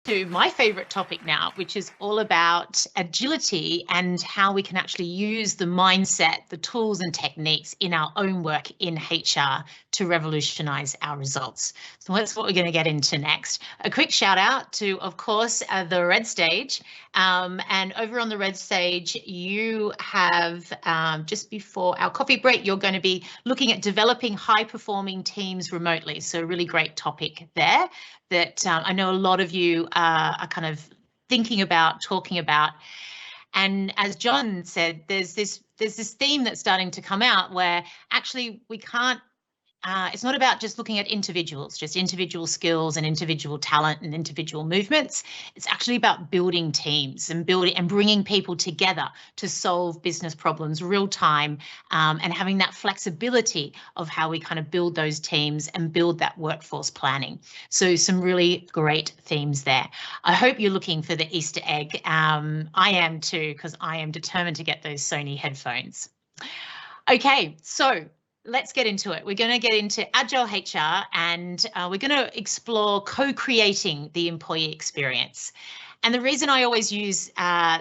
to my favorite topic now, which is all about agility and how we can actually use the mindset, the tools and techniques in our own work in HR to revolutionize our results. So that's what we're going to get into next. A quick shout out to, of course, the Red Stage. And over on the Red Stage, you have just before our coffee break, you're going to be looking at developing high performing teams remotely. So a really great topic there that I know a lot of you are kind of thinking about, talking about. And as John said, there's this theme that's starting to come out where actually we can't, it's not about just looking at individuals, just individual skills and individual talent and individual movements. It's actually about building teams and bringing people together to solve business problems real time, and having that flexibility of how we kind of build those teams and build that workforce planning. So some really great themes there. I hope you're looking for the Easter egg. I am too, because I am determined to get those Sony headphones. Okay, so let's get into it. We're going to get into Agile HR, and we're going to explore co-creating the employee experience. And the reason I always use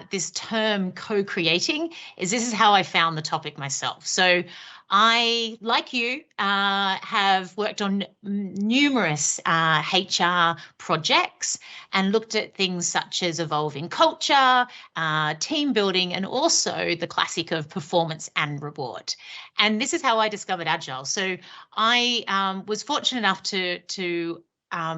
this term co-creating is this is how I found the topic myself. So I, like you, have worked on numerous HR projects and looked at things such as evolving culture, team building, and also the classic of performance and reward. And this is how I discovered Agile. So I was fortunate enough to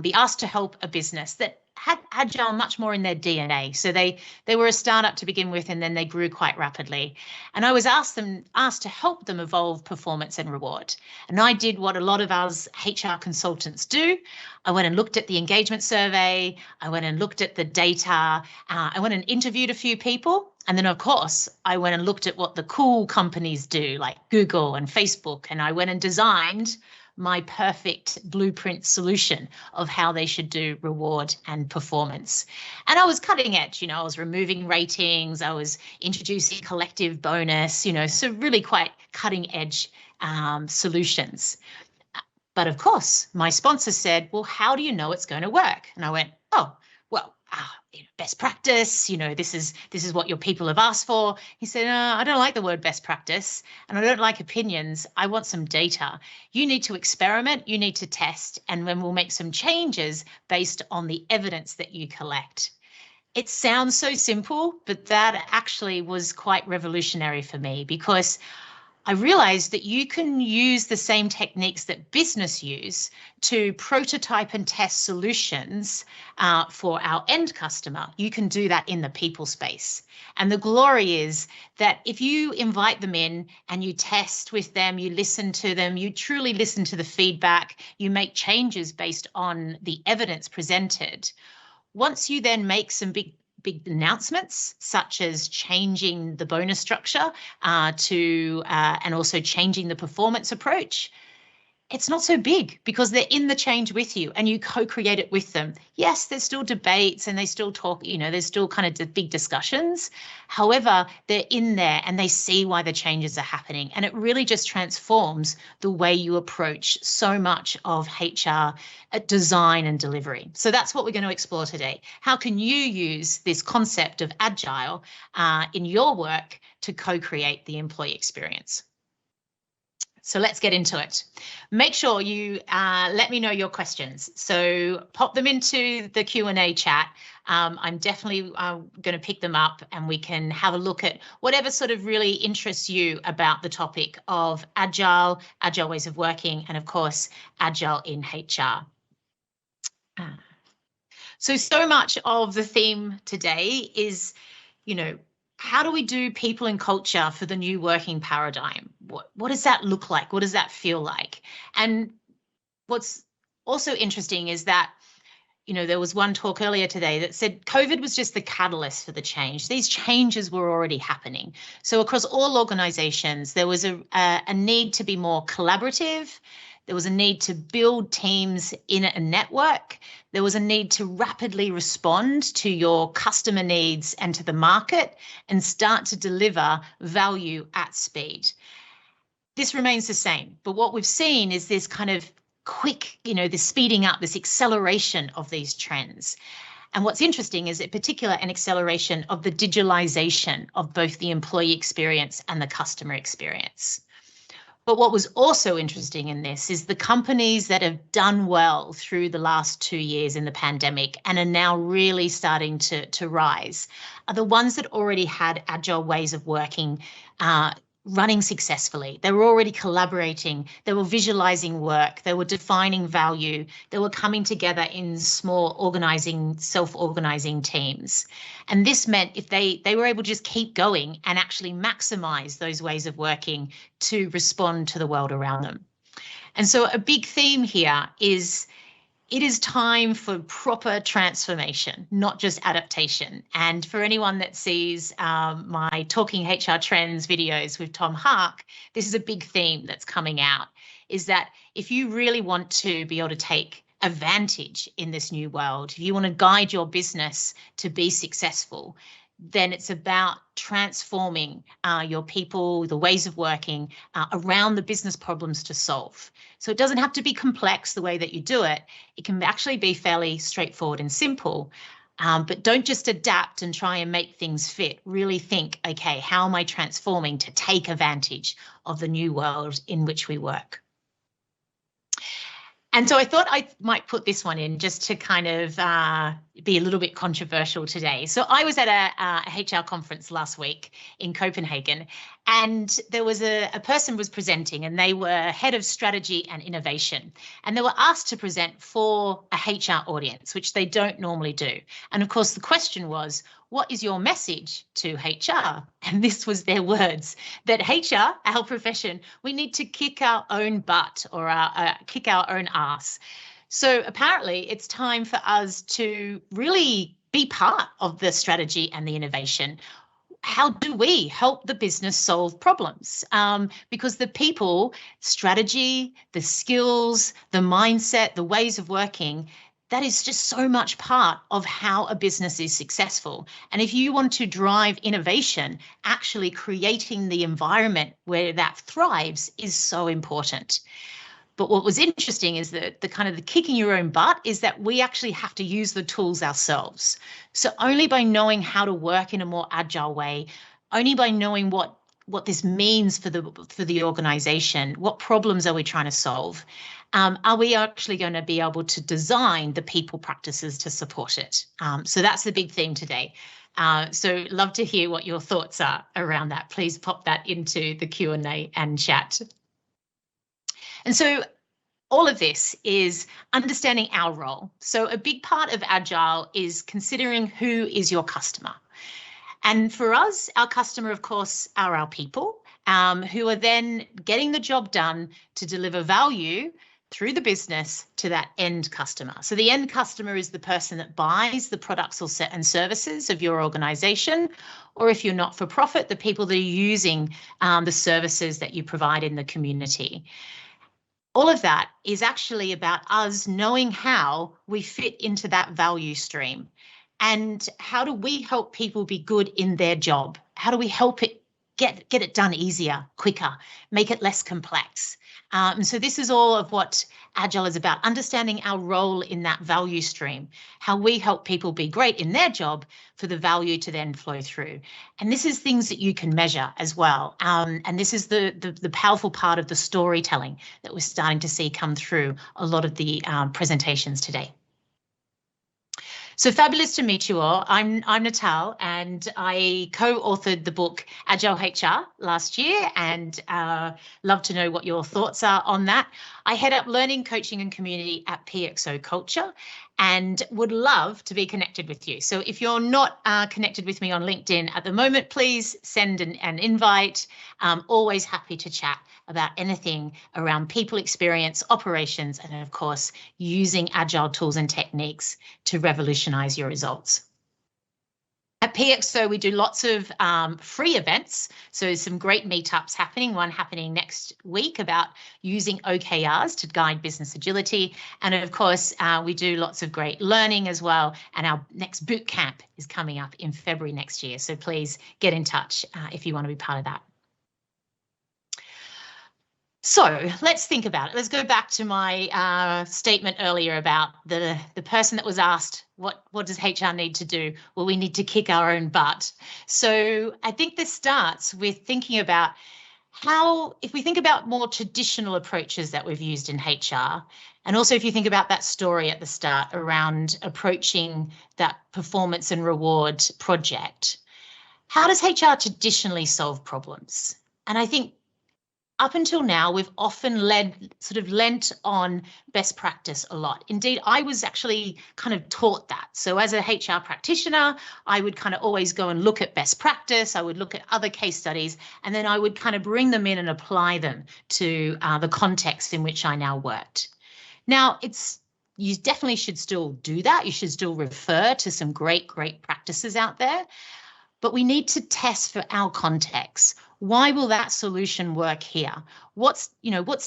be asked to help a business that had Agile much more in their DNA. So they were a startup to begin with, and then they grew quite rapidly. And I was asked to help them evolve performance and reward. And I did what a lot of us HR consultants do. I went and looked at the engagement survey. I went and looked at the data. I went and interviewed a few people. And then, of course, I went and looked at what the cool companies do, like Google and Facebook. And I went and designed my perfect blueprint solution of how they should do reward and performance. And I was cutting edge, I was removing ratings, I was introducing collective bonus, so really quite cutting edge solutions. But of course, my sponsor said, well, how do you know it's going to work? And I went, oh, well, best practice, this is what your people have asked for. He said, I don't like the word best practice, and I don't like opinions. I want some data. You need to experiment, you need to test, and then we'll make some changes based on the evidence that you collect. It sounds so simple, but that actually was quite revolutionary for me, because I realized that you can use the same techniques that business use to prototype and test solutions for our end customer. You can do that in the people space. And the glory is that if you invite them in and you test with them, you listen to them, you truly listen to the feedback, you make changes based on the evidence presented. Once you then make some big announcements, such as changing the bonus structure and also changing the performance approach, it's not so big because they're in the change with you and you co-create it with them. Yes, there's still debates and they still talk, there's still kind of big discussions. However, they're in there and they see why the changes are happening. And it really just transforms the way you approach so much of HR design and delivery. So that's what we're going to explore today. How can you use this concept of Agile in your work to co-create the employee experience? So let's get into it. Make sure you let me know your questions. So pop them into the Q&A chat. I'm definitely going to pick them up and we can have a look at whatever sort of really interests you about the topic of Agile ways of working, and of course, Agile in HR. So much of the theme today is, how do we do people and culture for the new working paradigm? What does that look like? What does that feel like? And what's also interesting is that, there was one talk earlier today that said COVID was just the catalyst for the change. These changes were already happening. So across all organizations, there was a need to be more collaborative. There was a need to build teams in a network. There was a need to rapidly respond to your customer needs and to the market and start to deliver value at speed. This remains the same, but what we've seen is this kind of quick, this speeding up, this acceleration of these trends. And what's interesting is in particular an acceleration of the digitalization of both the employee experience and the customer experience. But what was also interesting in this is the companies that have done well through the last 2 years in the pandemic and are now really starting to rise are the ones that already had agile ways of working, running successfully. They were already collaborating, they were visualizing work, they were defining value, they were coming together in small self-organizing teams. And this meant if they were able to just keep going and actually maximize those ways of working to respond to the world around them. And so a big theme here is it is time for proper transformation, not just adaptation. And for anyone that sees my Talking HR Trends videos with Tom Hark, this is a big theme that's coming out, is that if you really want to be able to take advantage in this new world, if you want to guide your business to be successful, then it's about transforming your people, the ways of working around the business problems to solve. So it doesn't have to be complex the way that you do it. It can actually be fairly straightforward and simple. But don't just adapt and try and make things fit. Really think, okay, how am I transforming to take advantage of the new world in which we work? And so I thought I might put this one in just to kind of be a little bit controversial today. So I was at a HR conference last week in Copenhagen, and there was a person was presenting, and they were head of strategy and innovation. And they were asked to present for a HR audience, which they don't normally do. And of course, the question was, what is your message to HR? And this was their words, that HR, our profession, we need to kick our own butt or kick our own ass. So apparently it's time for us to really be part of the strategy and the innovation. How do we help the business solve problems? Because the people, strategy, the skills, the mindset, the ways of working, that is just so much part of how a business is successful. And if you want to drive innovation, actually creating the environment where that thrives is so important. But what was interesting is that the kind of the kicking your own butt is that we actually have to use the tools ourselves. So only by knowing how to work in a more agile way, only by knowing what this means for the organization, what problems are we trying to solve, are we actually going to be able to design the people practices to support it? So that's the big theme today. So love to hear what your thoughts are around that. Please pop that into the Q&A and chat. And so all of this is understanding our role. So a big part of Agile is considering who is your customer. And for us, our customer, of course, are our people who are then getting the job done to deliver value through the business to that end customer. So the end customer is the person that buys the products and services of your organization, or if you're not for profit, the people that are using the services that you provide in the community. All of that is actually about us knowing how we fit into that value stream. And how do we help people be good in their job? How do we help it get it done easier, quicker, make it less complex? And so this is all of what Agile is about, understanding our role in that value stream, how we help people be great in their job for the value to then flow through. And this is things that you can measure as well. And this is the powerful part of the storytelling that we're starting to see come through a lot of the presentations today. So fabulous to meet you all. I'm Natal, and I co-authored the book Agile HR last year, and love to know what your thoughts are on that. I head up learning, coaching and community at PXO Culture, and would love to be connected with you. So if you're not connected with me on LinkedIn at the moment, please send an invite. I'm always happy to chat about anything around people experience, operations, and of course, using agile tools and techniques to revolutionize your results. At PXO, we do lots of free events. So some great meetups happening, one happening next week about using OKRs to guide business agility. And of course, we do lots of great learning as well. And our next boot camp is coming up in February next year. So please get in touch if you want to be part of that. So let's think about it. Let's go back to my statement earlier about the person that was asked, what does HR need to do? Well, we need to kick our own butt. So I think this starts with thinking about how, if we think about more traditional approaches that we've used in HR, and also if you think about that story at the start around approaching that performance and reward project, how does HR traditionally solve problems? And I think up until now, we've often lent on best practice a lot. Indeed, I was actually kind of taught that. So as a HR practitioner, I would kind of always go and look at best practice. I would look at other case studies, and then I would kind of bring them in and apply them to the context in which I now worked. Now, you definitely should still do that. You should still refer to some great practices out there. But we need to test for our context. Why will that solution work here? What's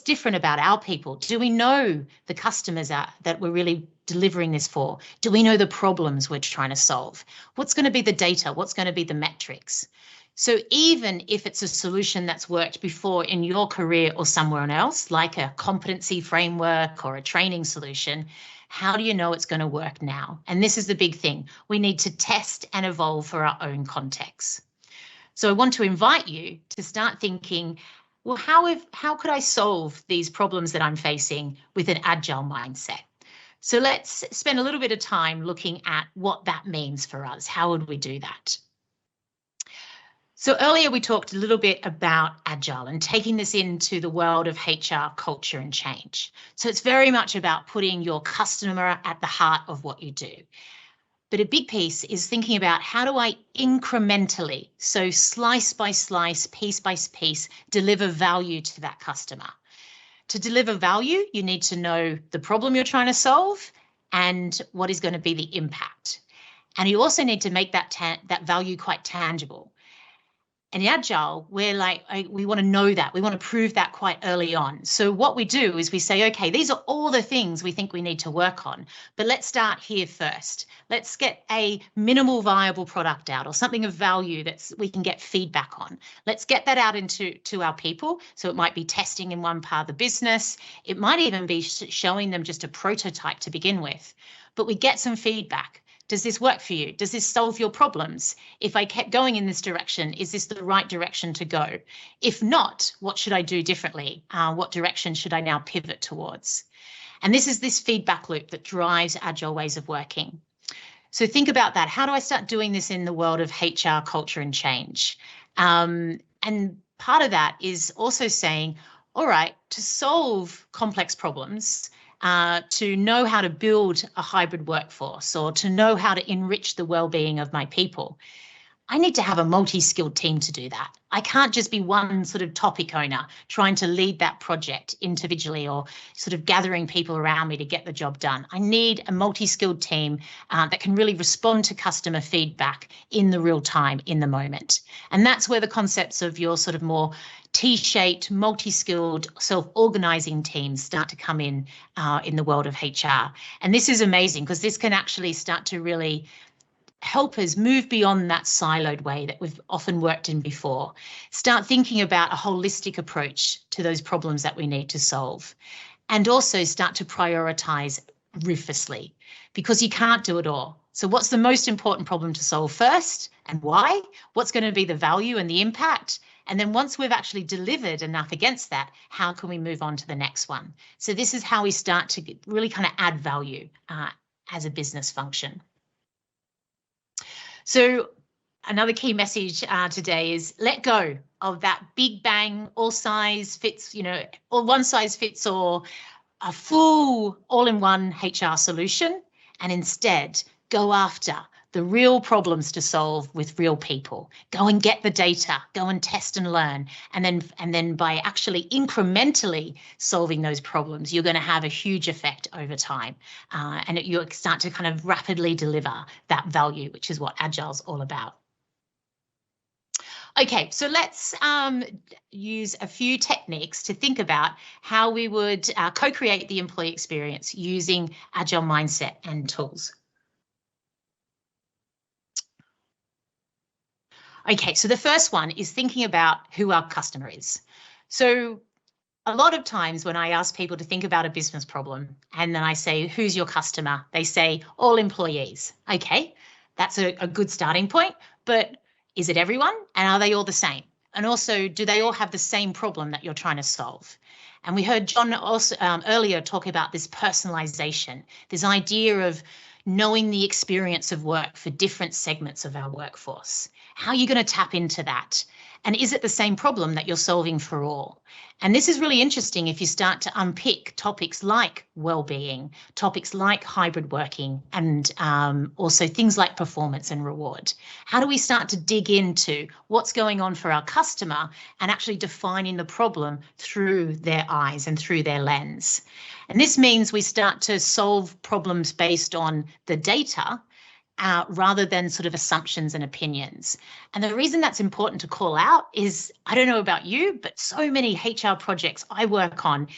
different about our people? Do we know the customers that we're really delivering this for? Do we know the problems we're trying to solve? What's going to be the data? What's going to be the metrics? So even if it's a solution that's worked before in your career or somewhere else, like a competency framework or a training solution, how do you know it's going to work now? And this is the big thing. We need to test and evolve for our own context. So I want to invite you to start thinking, well, how could I solve these problems that I'm facing with an agile mindset? So let's spend a little bit of time looking at what that means for us. How would we do that? So earlier we talked a little bit about Agile and taking this into the world of HR culture and change. So it's very much about putting your customer at the heart of what you do. But a big piece is thinking about how do I incrementally, so slice by slice, piece by piece, deliver value to that customer. To deliver value, you need to know the problem you're trying to solve and what is going to be the impact. And you also need to make that value quite tangible. And in Agile, we want to know that. We want to prove that quite early on. So what we do is we say, okay, these are all the things we think we need to work on, but let's start here first. Let's get a minimal viable product out or something of value that we can get feedback on. Let's get that out to our people. So it might be testing in one part of the business. It might even be showing them just a prototype to begin with, but we get some feedback. Does this work for you? Does this solve your problems? If I kept going in this direction, is this the right direction to go? If not, what should I do differently? What direction should I now pivot towards? And this is this feedback loop that drives Agile ways of working. So think about that. How do I start doing this in the world of HR culture and change? And part of that is also saying, all right, to solve complex problems, to know how to build a hybrid workforce or to know how to enrich the well-being of my people, I need to have a multi-skilled team to do that. I can't just be one sort of topic owner trying to lead that project individually or sort of gathering people around me to get the job done. I need a multi-skilled team that can really respond to customer feedback in the real time, in the moment. And that's where the concepts of your sort of more T-shaped, multi-skilled, self-organizing teams start to come in the world of HR. And this is amazing because this can actually start to really help us move beyond that siloed way that we've often worked in before. Start thinking about a holistic approach to those problems that we need to solve. And also start to prioritize ruthlessly because you can't do it all. So what's the most important problem to solve first and why? What's going to be the value and the impact? And then once we've actually delivered enough against that, how can we move on to the next one? So this is how we start to really kind of add value as a business function. So another key message today is let go of that big bang, all size fits, or one size fits all, a full all-in-one HR solution, and instead go after the real problems to solve with real people. Go and get the data, go and test and learn. And then by actually incrementally solving those problems, you're going to have a huge effect over time. And you start to kind of rapidly deliver that value, which is what Agile's all about. Okay, so let's use a few techniques to think about how we would co-create the employee experience using Agile mindset and tools. Okay, so the first one is thinking about who our customer is. So a lot of times when I ask people to think about a business problem and then I say, who's your customer? They say all employees. Okay, that's a good starting point, but is it everyone? And are they all the same? And also, do they all have the same problem that you're trying to solve? And we heard John also earlier talk about this personalization, this idea of knowing the experience of work for different segments of our workforce. How are you going to tap into that? And is it the same problem that you're solving for all? And this is really interesting if you start to unpick topics like well-being, topics like hybrid working, and also things like performance and reward. How do we start to dig into what's going on for our customer and actually defining the problem through their eyes and through their lens? And this means we start to solve problems based on the data rather than sort of assumptions and opinions. And the reason that's important to call out is, I don't know about you, but so many HR projects I work on,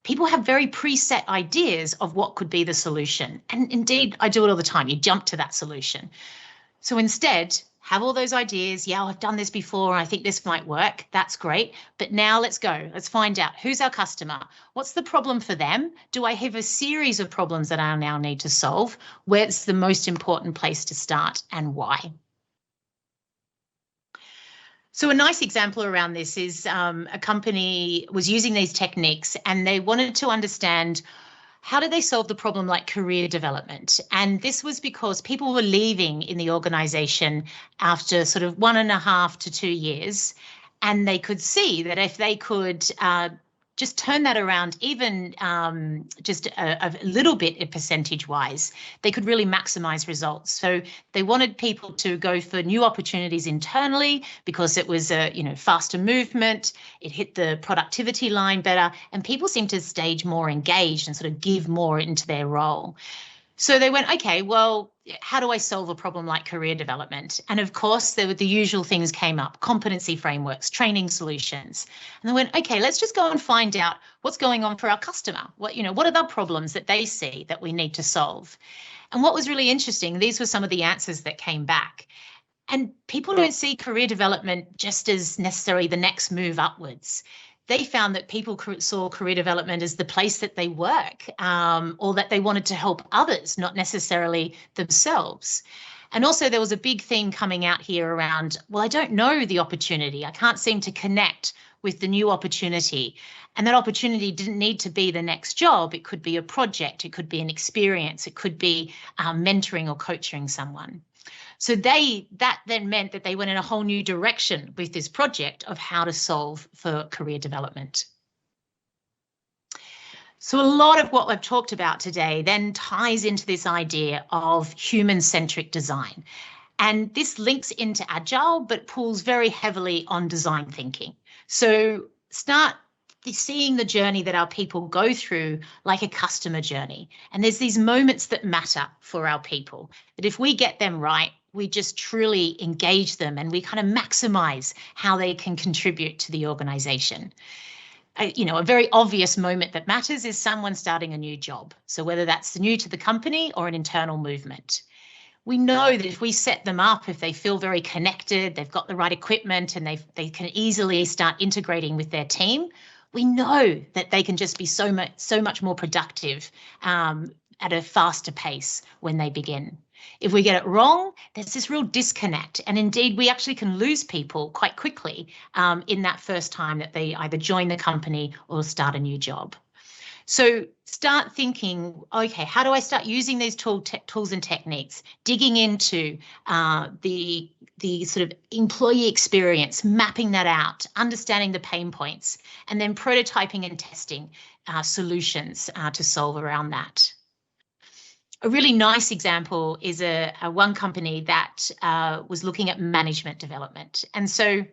people have very preset ideas of what could be the solution. And indeed, I do it all the time. You jump to that solution. So instead, have all those ideas. Yeah, I've done this before. I think this might work. That's great. But now let's go. Let's find out who's our customer. What's the problem for them? Do I have a series of problems that I now need to solve? Where's the most important place to start and why? So a nice example around this is a company was using these techniques and they wanted to understand how do they solve the problem like career development? And this was because people were leaving in the organization after sort of 1.5 to 2 years. And they could see that if they could just turn that around, even just a little bit percentage wise, they could really maximize results. So they wanted people to go for new opportunities internally because it was a faster movement, it hit the productivity line better, and people seemed to stage more engaged and sort of give more into their role. So they went, okay, well, how do I solve a problem like career development? And of course, there were the usual things came up, competency frameworks, training solutions. And they went, okay, let's just go and find out what's going on for our customer. What are the problems that they see that we need to solve? And what was really interesting, these were some of the answers that came back. And people don't see career development just as necessarily the next move upwards. They found that people saw career development as the place that they work or that they wanted to help others, not necessarily themselves. And also there was a big theme coming out here around, well, I don't know the opportunity. I can't seem to connect with the new opportunity. And that opportunity didn't need to be the next job. It could be a project. It could be an experience. It could be mentoring or coaching someone. So that then meant that they went in a whole new direction with this project of how to solve for career development. So a lot of what I've talked about today then ties into this idea of human-centric design. And this links into Agile, but pulls very heavily on design thinking. So start seeing the journey that our people go through like a customer journey. And there's these moments that matter for our people, that if we get them right, we just truly engage them and we kind of maximize how they can contribute to the organization. A very obvious moment that matters is someone starting a new job. So whether that's new to the company or an internal movement. We know that if we set them up, if they feel very connected, they've got the right equipment and they can easily start integrating with their team, we know that they can just be so much more productive at a faster pace when they begin. If we get it wrong, there's this real disconnect. And indeed, we actually can lose people quite quickly in that first time that they either join the company or start a new job. So start thinking, okay, how do I start using these tools and techniques, digging into the sort of employee experience, mapping that out, understanding the pain points, and then prototyping and testing solutions to solve around that. A really nice example is a one company that was looking at management development. And so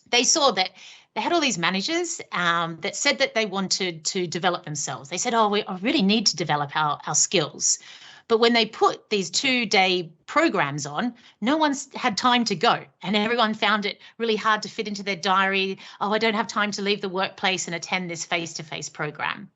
they saw that they had all these managers that said that they wanted to develop themselves. They said, I really need to develop our skills. But when they put these 2-day programs on, no one's had time to go. And everyone found it really hard to fit into their diary. Oh, I don't have time to leave the workplace and attend this face-to-face program.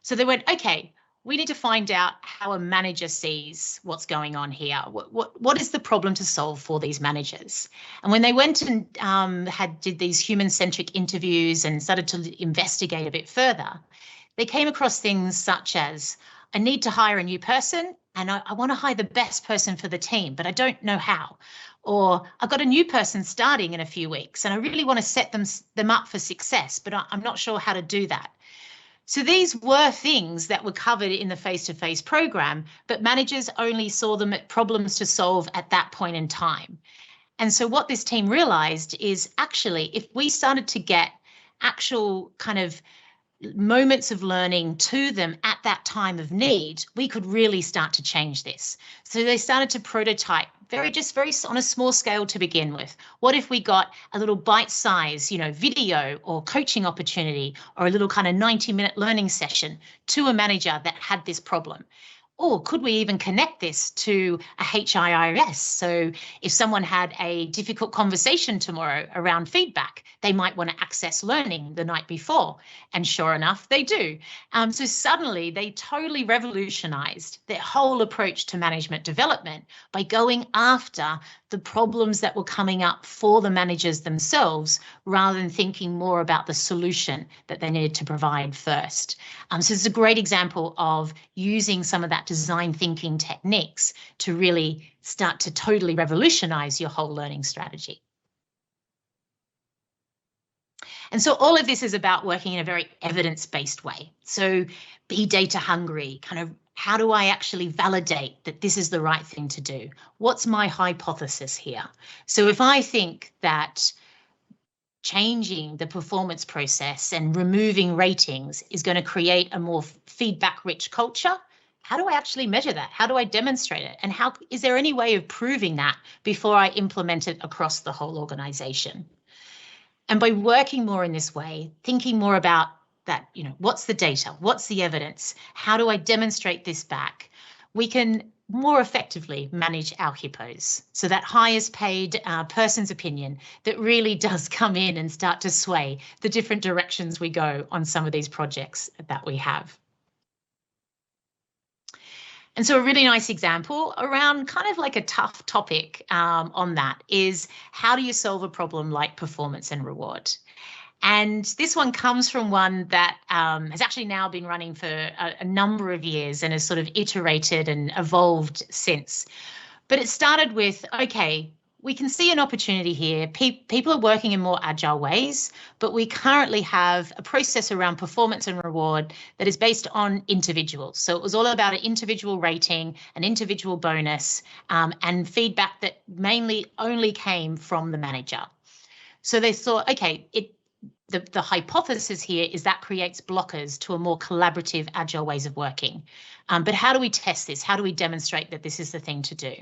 So they went, okay, we need to find out how a manager sees what's going on here. What is the problem to solve for these managers? And when they went and did these human-centric interviews and started to investigate a bit further, they came across things such as, I need to hire a new person and I want to hire the best person for the team, but I don't know how. Or I've got a new person starting in a few weeks and I really want to set them up for success, but I'm not sure how to do that. So these were things that were covered in the face-to-face program, but managers only saw them as problems to solve at that point in time. And so what this team realized is actually, if we started to get actual kind of moments of learning to them at that time of need, we could really start to change this. So they started to prototype very on a small scale to begin with. What if we got a little bite-size, video or coaching opportunity or a little kind of 90-minute learning session to a manager that had this problem? Or could we even connect this to a HIIS? So if someone had a difficult conversation tomorrow around feedback, they might want to access learning the night before. And sure enough, they do. So suddenly they totally revolutionized their whole approach to management development by going after the problems that were coming up for the managers themselves, rather than thinking more about the solution that they needed to provide first. So it's a great example of using some of that design thinking techniques to really start to totally revolutionize your whole learning strategy. And so all of this is about working in a very evidence-based way. So be data hungry, kind of how do I actually validate that this is the right thing to do? What's my hypothesis here? So if I think that changing the performance process and removing ratings is going to create a more feedback-rich culture, how do I actually measure that? How do I demonstrate it? And how is there any way of proving that before I implement it across the whole organization? And by working more in this way, thinking more about that, what's the data? What's the evidence? How do I demonstrate this back? We can more effectively manage our hippos. So that highest paid person's opinion that really does come in and start to sway the different directions we go on some of these projects that we have. And so a really nice example around kind of like a tough topic on that is, how do you solve a problem like performance and reward? And this one comes from one that has actually now been running for a number of years and has sort of iterated and evolved since. But it started with, okay, we can see an opportunity here. People are working in more agile ways, but we currently have a process around performance and reward that is based on individuals. So it was all about an individual rating, an individual bonus, and feedback that mainly only came from the manager. So they thought, okay, the hypothesis here is that creates blockers to a more collaborative, agile ways of working. But how do we test this? How do we demonstrate that this is the thing to do?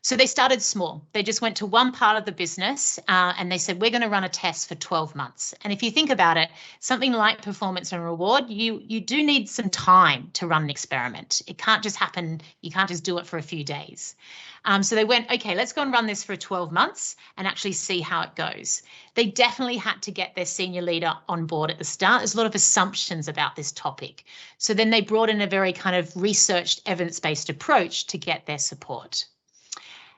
So they started small. They just went to one part of the business and they said, we're going to run a test for 12 months. And if you think about it, something like performance and reward, you do need some time to run an experiment. It can't just happen. You can't just do it for a few days. So they went, okay, let's go and run this for 12 months and actually see how it goes. They definitely had to get their senior leader on board at the start. There's a lot of assumptions about this topic. So then they brought in a very kind of researched, evidence-based approach to get their support.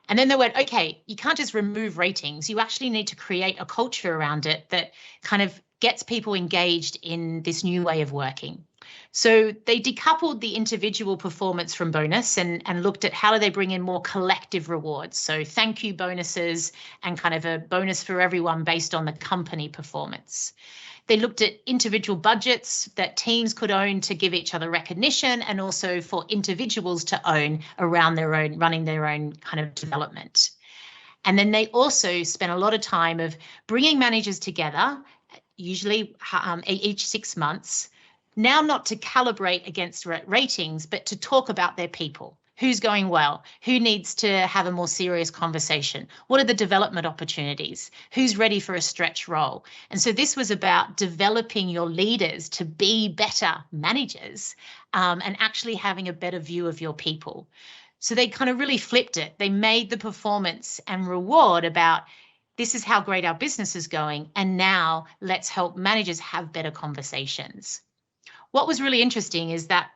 And then they went, okay, you can't just remove ratings. You actually need to create a culture around it that kind of gets people engaged in this new way of working. So they decoupled the individual performance from bonus and looked at how do they bring in more collective rewards. So thank you bonuses and kind of a bonus for everyone based on the company performance. They looked at individual budgets that teams could own to give each other recognition, and also for individuals to own around their own, running their own kind of development. And then they also spent a lot of time of bringing managers together, usually each 6 months, now not to calibrate against ratings, but to talk about their people. Who's going well? Who needs to have a more serious conversation? What are the development opportunities? Who's ready for a stretch role? And so this was about developing your leaders to be better managers and actually having a better view of your people. So they kind of really flipped it. They made the performance and reward about, this is how great our business is going, and now let's help managers have better conversations. What was really interesting is that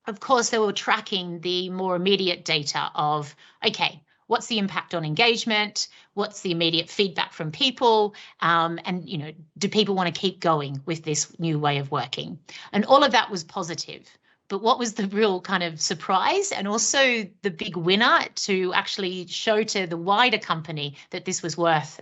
of course, they were tracking the more immediate data of, okay, what's the impact on engagement? What's the immediate feedback from people? And, you know, do people want to keep going with this new way of working? And all of that was positive. But what was the real kind of surprise and also the big winner to actually show to the wider company that this was worth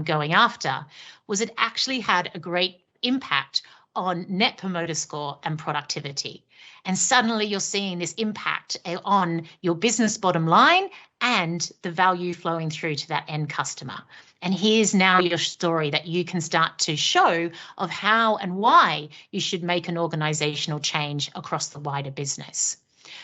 going after was it actually had a great impact on Net Promoter Score and productivity. And suddenly you're seeing this impact on your business bottom line and the value flowing through to that end customer. And here's now your story that you can start to show of how and why you should make an organizational change across the wider business.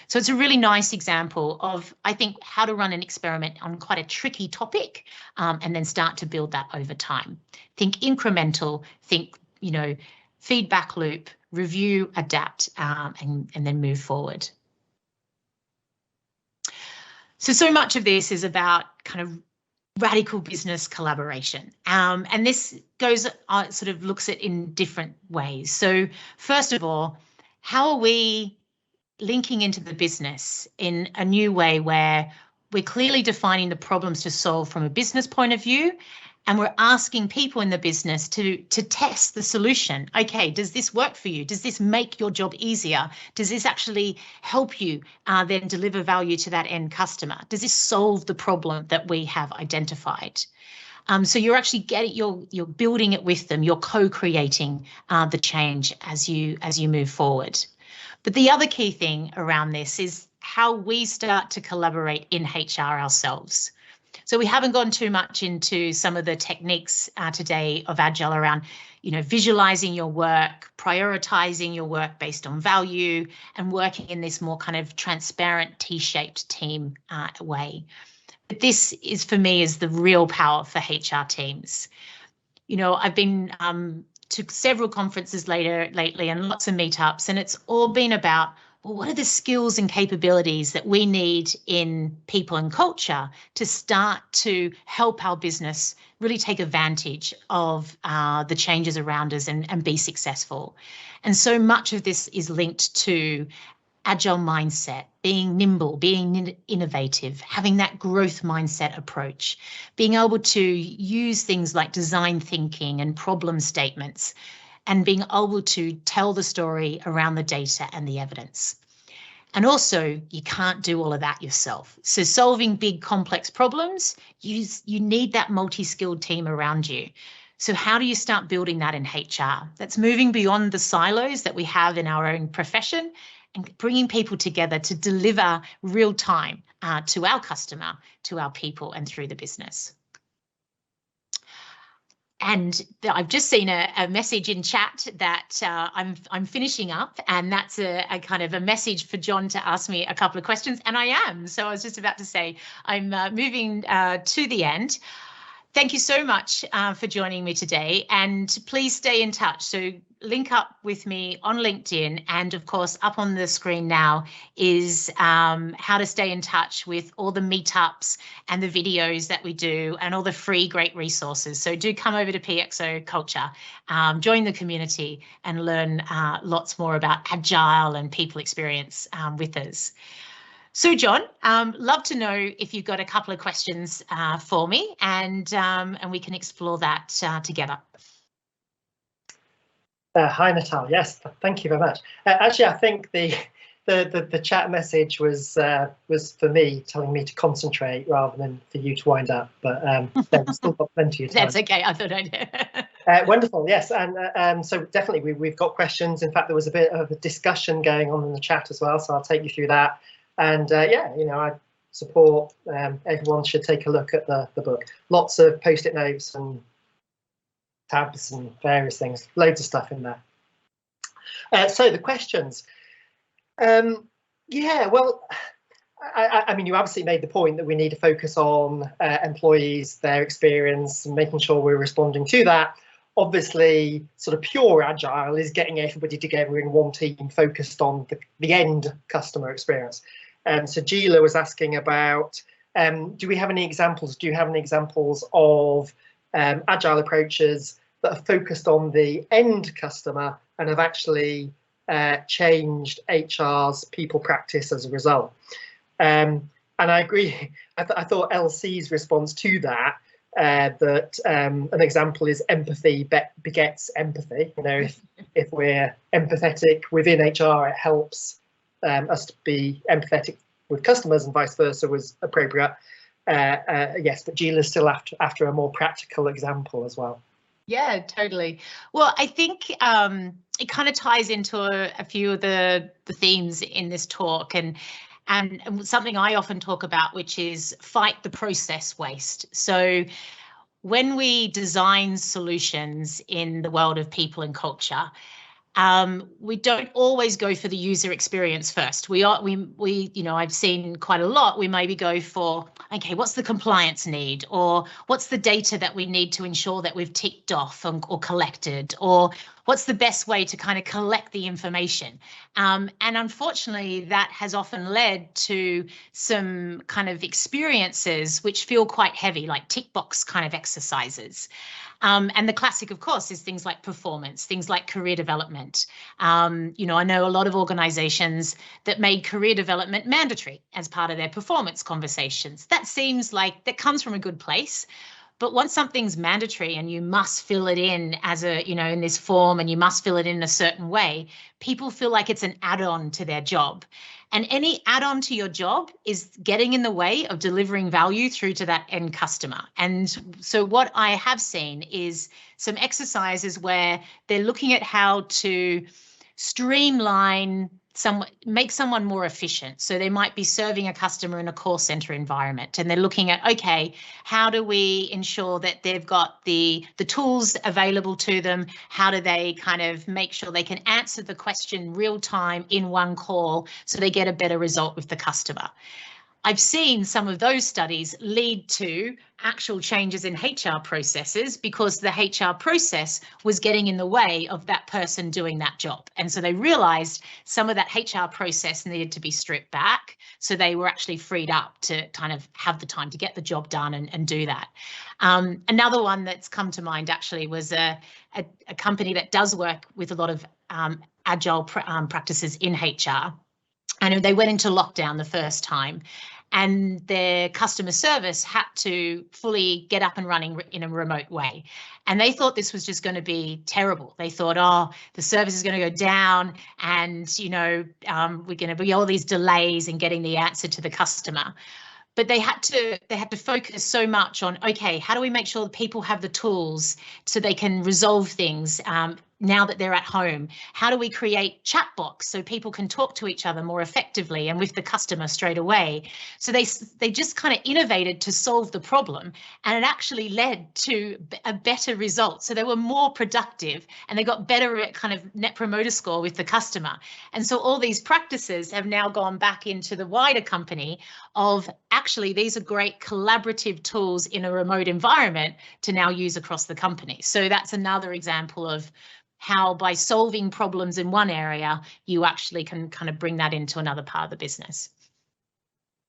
So it's a really nice example of, I think, how to run an experiment on quite a tricky topic and then start to build that over time. Think incremental, think, you know, feedback loop, review, adapt, and then move forward. So much of this is about kind of radical business collaboration. And this goes, sort of looks at in different ways. So first of all, how are we linking into the business in a new way where we're clearly defining the problems to solve from a business point of view, and we're asking people in the business to test the solution. Okay, does this work for you? Does this make your job easier? Does this actually help you then deliver value to that end customer? Does this solve the problem that we have identified? So you're actually you're building it with them. You're co-creating the change as you move forward. But the other key thing around this is how we start to collaborate in HR ourselves. So we haven't gone too much into some of the techniques today of Agile around, you know, visualizing your work, prioritizing your work based on value, and working in this more kind of transparent T-shaped team way. But this is, for me, is the real power for HR teams. You know, I've been to several conferences lately and lots of meetups, and it's all been about, well, what are the skills and capabilities that we need in people and culture to start to help our business really take advantage of the changes around us and be successful? And so much of this is linked to Agile mindset, being nimble, being innovative, having that growth mindset approach, being able to use things like design thinking and problem statements, and being able to tell the story around the data and the evidence. And also, you can't do all of that yourself. So solving big complex problems, you need that multi-skilled team around you. So how do you start building that in HR? That's moving beyond the silos that we have in our own profession and bringing people together to deliver real time to our customer, to our people, and through the business. And I've just seen a message in chat that I'm finishing up, and that's a kind of a message for John to ask me a couple of questions, and I am. So I was just about to say I'm moving to the end. Thank you so much for joining me today, and please stay in touch. So link up with me on LinkedIn, and of course up on the screen now is how to stay in touch with all the meetups and the videos that we do and all the free great resources. So do come over to PXO Culture, join the community and learn lots more about Agile and people experience with us. So John, love to know if you've got a couple of questions for me, and we can explore that together. Hi Natal. Yes, thank you very much. Actually, I think the chat message was for me, telling me to concentrate rather than for you to wind up. But we've still got plenty of time. That's okay. I thought I'd. Wonderful. Yes, and so definitely we've got questions. In fact, there was a bit of a discussion going on in the chat as well, so I'll take you through that. And yeah, you know, I support everyone should take a look at the book. Lots of post-it notes and tabs and various things, loads of stuff in there. So the questions. Yeah, well, I mean, you obviously made the point that we need to focus on employees, their experience, and making sure we're responding to that. Obviously, sort of pure Agile is getting everybody together in one team focused on the end customer experience. So Gila was asking about, do we have any examples? Do you have any examples of Agile approaches that are focused on the end customer and have actually changed HR's people practice as a result. And I agree. I thought LC's response to that, that an example is empathy begets empathy. You know, if we're empathetic within HR, it helps us to be empathetic with customers, and vice versa was appropriate. Yes, but Gillia's still after a more practical example as well. Yeah, totally. Well, I think it kind of ties into a few of the themes in this talk, and something I often talk about, which is fight the process waste. So when we design solutions in the world of people and culture, we don't always go for the user experience first. We you know, I've seen quite a lot. We maybe go for, okay, what's the compliance need, or what's the data that we need to ensure that we've ticked off or collected, or what's the best way to kind of collect the information. And unfortunately, that has often led to some kind of experiences which feel quite heavy, like tick box kind of exercises. And the classic, of course, is things like performance, things like career development. You know, I know a lot of organizations that made career development mandatory as part of their performance conversations. That seems like that comes from a good place. But once something's mandatory and you must fill it in as a, you know, in this form, and you must fill it in a certain way, people feel like it's an add-on to their job. And any add-on to your job is getting in the way of delivering value through to that end customer. And so what I have seen is some exercises where they're looking at how to streamline, make someone more efficient. So they might be serving a customer in a call center environment, and they're looking at, okay, how do we ensure that they've got the tools available to them? How do they kind of make sure they can answer the question real time in one call so they get a better result with the customer? I've seen some of those studies lead to actual changes in HR processes because the HR process was getting in the way of that person doing that job. And so they realized some of that HR process needed to be stripped back. So they were actually freed up to kind of have the time to get the job done and do that. Another one that's come to mind actually was a company that does work with a lot of agile practices in HR. And they went into lockdown the first time, and their customer service had to fully get up and running in a remote way. And they thought this was just going to be terrible. They thought, oh, the service is going to go down, and, you know, we're going to be all these delays in getting the answer to the customer. But they had to focus so much on, okay, how do we make sure that people have the tools so they can resolve things now that they're at home? How do we create chatbots so people can talk to each other more effectively and with the customer straight away? So they just kind of innovated to solve the problem, and it actually led to a better result. So they were more productive, and they got better at kind of net promoter score with the customer. And so all these practices have now gone back into the wider company of, actually, these are great collaborative tools in a remote environment to now use across the company. So that's another example of how, by solving problems in one area, you actually can kind of bring that into another part of the business.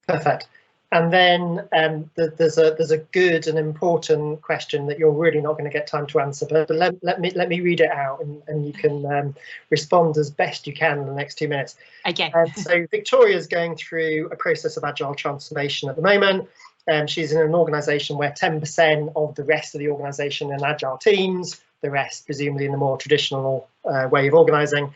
Perfect. And then there's a good and important question that you're really not going to get time to answer, but let me read it out, and you can respond as best you can in the next 2 minutes. Okay. So Victoria's going through a process of agile transformation at the moment. She's in an organisation where 10% of the rest of the organisation in agile teams, the rest presumably in the more traditional way of organising.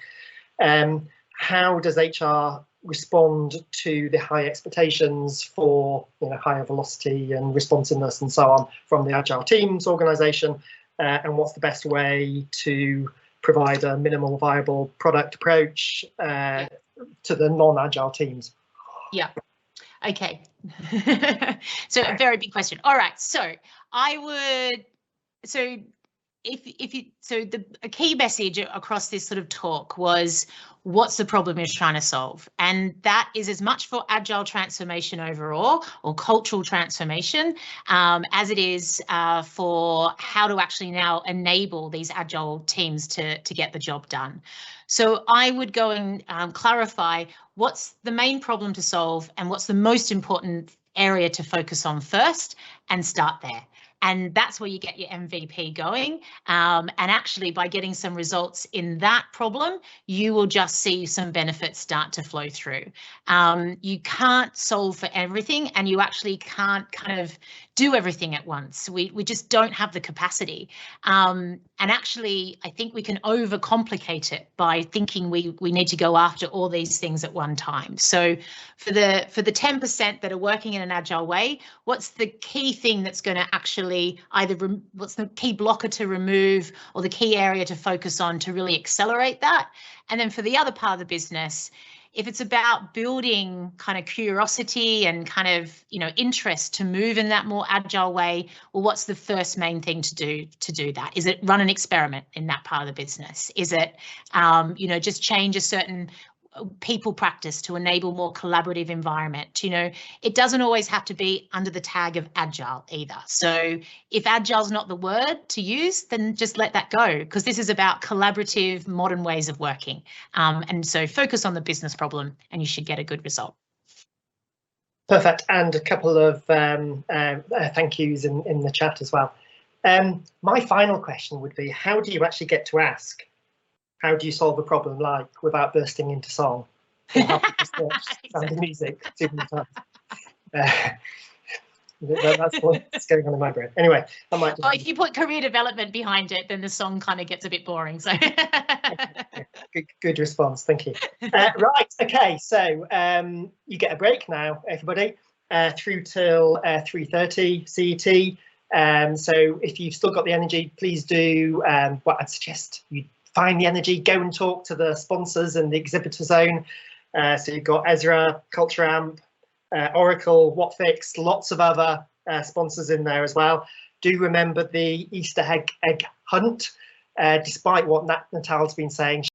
How does HR respond to the high expectations for, you know, higher velocity and responsiveness and so on from the agile teams organisation, and what's the best way to provide a minimal viable product approach to the non-agile teams? Yeah. Okay. So a very big question. All right. So a key message across this sort of talk was, what's the problem you're trying to solve? And that is as much for agile transformation overall, or cultural transformation, as it is for how to actually now enable these agile teams to get the job done. So I would go and clarify what's the main problem to solve and what's the most important area to focus on first, and start there. And that's where you get your MVP going. And actually, by getting some results in that problem, you will just see some benefits start to flow through. You can't solve for everything, and you actually can't kind of do everything at once. We just don't have the capacity. And actually, I think we can overcomplicate it by thinking we need to go after all these things at one time. So for the 10% that are working in an agile way, what's the key thing that's going to actually either what's the key blocker to remove or the key area to focus on to really accelerate that? And then for the other part of the business, if it's about building kind of curiosity and kind of, interest to move in that more agile way, well, what's the first main thing to do that? Is it run an experiment in that part of the business? Is it, just change a certain people practice to enable more collaborative environment? It doesn't always have to be under the tag of agile either. So if agile is not the word to use, then just let that go, because this is about collaborative modern ways of working. And so focus on the business problem and you should get a good result. Perfect. And a couple of thank yous in the chat as well. My final question would be, how do you actually get to ask? How do you solve a problem like without bursting into song? Sound of music too many times. That's what's going on in my brain. Anyway, I might. If you put career development behind it, then the song kind of gets a bit boring. So. Good response. Thank you. Right. Okay. So you get a break now, everybody, through till 3:30 CET. So if you've still got the energy, please do what I'd suggest you find the energy, go and talk to the sponsors in the exhibitor zone. So you've got Ezra, Culture Amp, Oracle, Whatfix, lots of other sponsors in there as well. Do remember the Easter egg hunt. Despite what Natal's been saying,